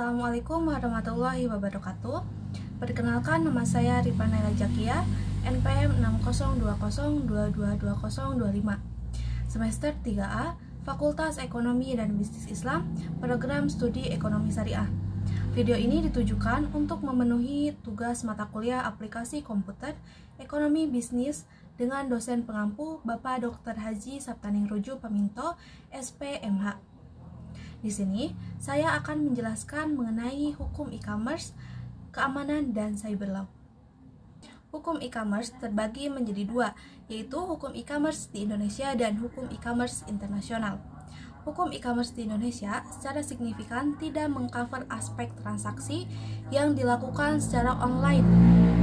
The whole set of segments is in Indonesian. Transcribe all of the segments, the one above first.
Assalamualaikum warahmatullahi wabarakatuh. Perkenalkan, nama saya Rifa Naila Jakia, NPM 60202222025, semester 3A, Fakultas Ekonomi dan Bisnis Islam, Program Studi Ekonomi Syariah. Video ini ditujukan untuk memenuhi tugas mata kuliah aplikasi komputer, ekonomi bisnis dengan dosen pengampu Bapak Dr. Haji Saptaning Ruju Paminto, SPMH. Di sini, saya akan menjelaskan mengenai hukum e-commerce, keamanan, dan cyber law. Hukum e-commerce terbagi menjadi dua, yaitu hukum e-commerce di Indonesia dan hukum e-commerce internasional. Hukum e-commerce di Indonesia secara signifikan tidak mengcover aspek transaksi yang dilakukan secara online.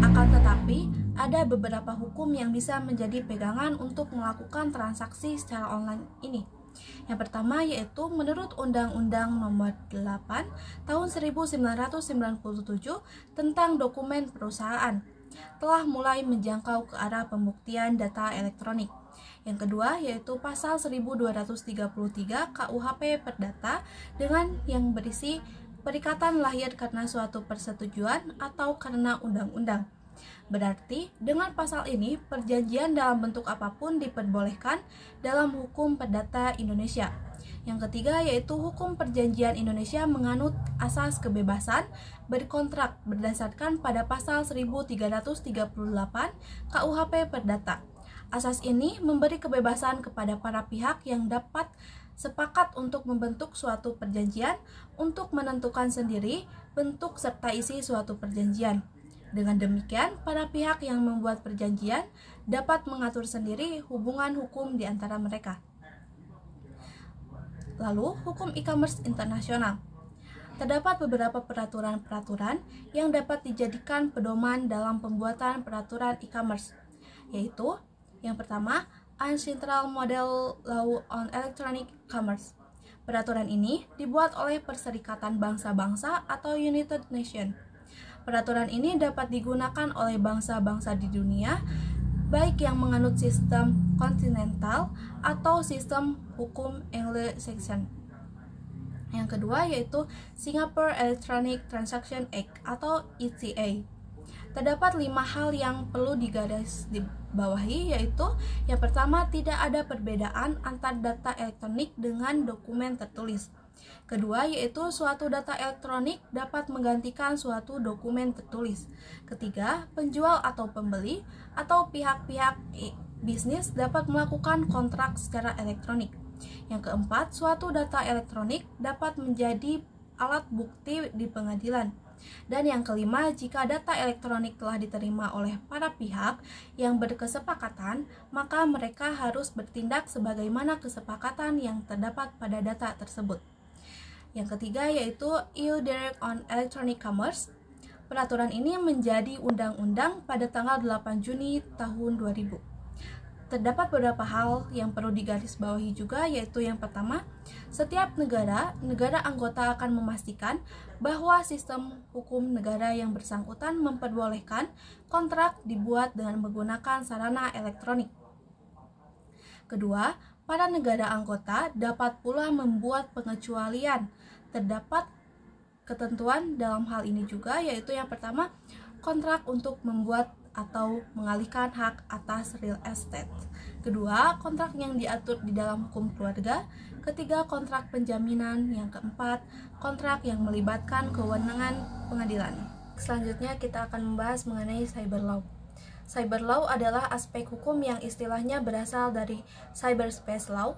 Akan tetapi, ada beberapa hukum yang bisa menjadi pegangan untuk melakukan transaksi secara online ini. Yang pertama yaitu menurut Undang-Undang Nomor 8 Tahun 1997 tentang dokumen perusahaan telah mulai menjangkau ke arah pembuktian data elektronik. Yang kedua yaitu pasal 1233 KUHP Perdata dengan yang berisi perikatan lahir karena suatu persetujuan atau karena undang-undang. Berarti, dengan pasal ini, perjanjian dalam bentuk apapun diperbolehkan dalam hukum perdata Indonesia. Yang ketiga yaitu hukum perjanjian Indonesia menganut asas kebebasan berkontrak berdasarkan pada pasal 1338 KUHP Perdata. Asas ini memberi kebebasan kepada para pihak yang dapat sepakat untuk membentuk suatu perjanjian untuk menentukan sendiri bentuk serta isi suatu perjanjian. Dengan demikian, para pihak yang membuat perjanjian dapat mengatur sendiri hubungan hukum di antara mereka. Lalu, hukum e-commerce internasional. Terdapat beberapa peraturan-peraturan yang dapat dijadikan pedoman dalam pembuatan peraturan e-commerce, yaitu yang pertama, Uncentral Model Law on Electronic Commerce. Peraturan ini dibuat oleh Perserikatan Bangsa-Bangsa atau United Nations. Peraturan ini dapat digunakan oleh bangsa-bangsa di dunia, baik yang menganut sistem kontinental atau sistem hukum Anglo-Saxon. Yang kedua yaitu Singapore Electronic Transaction Act atau ETA. Terdapat 5 hal yang perlu digarisbawahi, yaitu yang pertama, tidak ada perbedaan antar data elektronik dengan dokumen tertulis. Kedua, yaitu suatu data elektronik dapat menggantikan suatu dokumen tertulis. Ketiga, penjual atau pembeli atau pihak-pihak bisnis dapat melakukan kontrak secara elektronik. Yang keempat, suatu data elektronik dapat menjadi alat bukti di pengadilan. Dan yang kelima, jika data elektronik telah diterima oleh para pihak yang berkesepakatan, maka mereka harus bertindak sebagaimana kesepakatan yang terdapat pada data tersebut. Yang ketiga yaitu EU Direct on Electronic Commerce. Peraturan ini menjadi undang-undang pada tanggal 8 Juni tahun 2000. Terdapat beberapa hal yang perlu digarisbawahi juga, yaitu yang pertama, setiap negara anggota akan memastikan bahwa sistem hukum negara yang bersangkutan memperbolehkan kontrak dibuat dengan menggunakan sarana elektronik. Kedua, para negara anggota dapat pula membuat pengecualian. Terdapat ketentuan dalam hal ini juga, yaitu yang pertama, kontrak untuk membuat atau mengalihkan hak atas real estate. Kedua, kontrak yang diatur di dalam hukum keluarga. Ketiga, kontrak penjaminan. Yang keempat, kontrak yang melibatkan kewenangan pengadilan. Selanjutnya kita akan membahas mengenai cyber law. Cyber law adalah aspek hukum yang istilahnya berasal dari cyberspace law,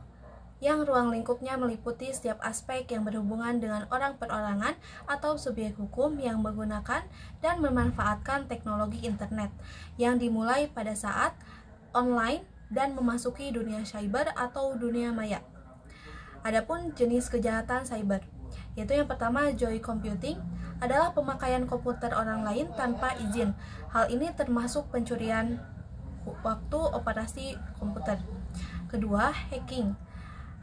yang ruang lingkupnya meliputi setiap aspek yang berhubungan dengan orang perorangan atau subjek hukum yang menggunakan dan memanfaatkan teknologi internet yang dimulai pada saat online dan memasuki dunia cyber atau dunia maya. Adapun jenis kejahatan cyber, yaitu yang pertama, joy computing, adalah pemakaian komputer orang lain tanpa izin. Hal ini termasuk pencurian waktu operasi komputer. Kedua, hacking.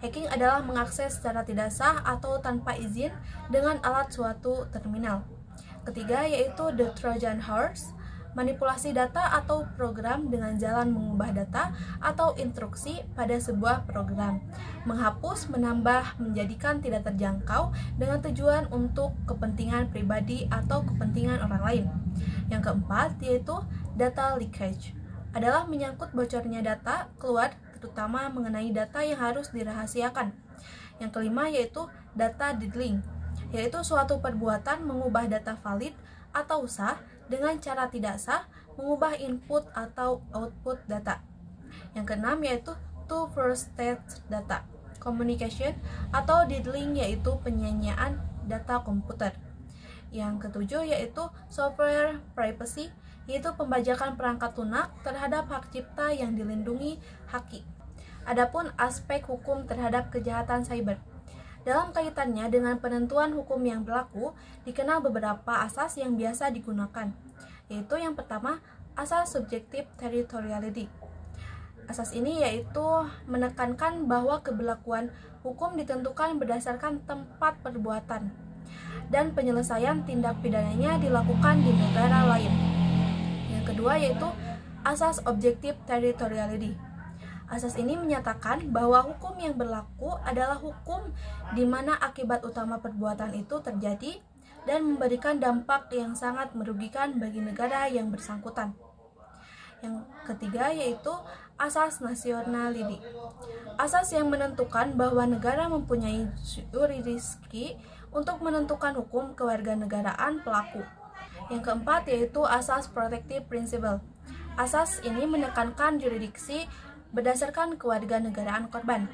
Hacking adalah mengakses secara tidak sah atau tanpa izin dengan alat suatu terminal. Ketiga, yaitu the Trojan horse, manipulasi data atau program dengan jalan mengubah data atau instruksi pada sebuah program, menghapus, menambah, menjadikan tidak terjangkau dengan tujuan untuk kepentingan pribadi atau kepentingan orang lain. Yang keempat yaitu data leakage, adalah menyangkut bocornya data keluar, terutama mengenai data yang harus dirahasiakan. Yang kelima yaitu data diddling, yaitu suatu perbuatan mengubah data valid atau sah dengan cara tidak sah, mengubah input atau output data. Yang keenam yaitu two-first-stage data communication atau diddling, yaitu penyanyian data komputer. Yang ketujuh yaitu software privacy, yaitu pembajakan perangkat lunak terhadap hak cipta yang dilindungi haki. Adapun aspek hukum terhadap kejahatan cyber, dalam kaitannya dengan penentuan hukum yang berlaku, dikenal beberapa asas yang biasa digunakan, yaitu yang pertama, asas subjective territoriality. Asas ini yaitu menekankan bahwa keberlakuan hukum ditentukan berdasarkan tempat perbuatan, dan penyelesaian tindak pidananya dilakukan di negara lain. Yang kedua yaitu asas objective territoriality. Asas ini menyatakan bahwa hukum yang berlaku adalah hukum di mana akibat utama perbuatan itu terjadi dan memberikan dampak yang sangat merugikan bagi negara yang bersangkutan. Yang ketiga yaitu asas nationality. Asas yang menentukan bahwa negara mempunyai yurisdiksi untuk menentukan hukum kewarganegaraan pelaku. Yang keempat yaitu asas protective principle. Asas ini menekankan yurisdiksi berdasarkan kewarganegaraan korban.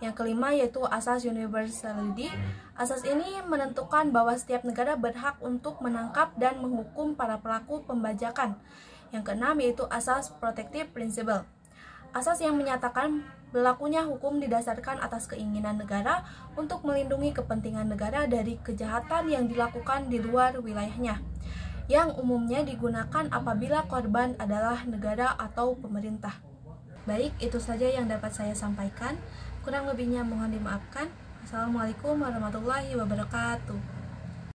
Yang kelima yaitu asas universality. Asas ini menentukan bahwa setiap negara berhak untuk menangkap dan menghukum para pelaku pembajakan. Yang keenam yaitu asas protective principle. Asas yang menyatakan berlakunya hukum didasarkan atas keinginan negara untuk melindungi kepentingan negara dari kejahatan yang dilakukan di luar wilayahnya, yang umumnya digunakan apabila korban adalah negara atau pemerintah. Baik, itu saja yang dapat saya sampaikan. Kurang lebihnya mohon dimaafkan. Assalamualaikum warahmatullahi wabarakatuh.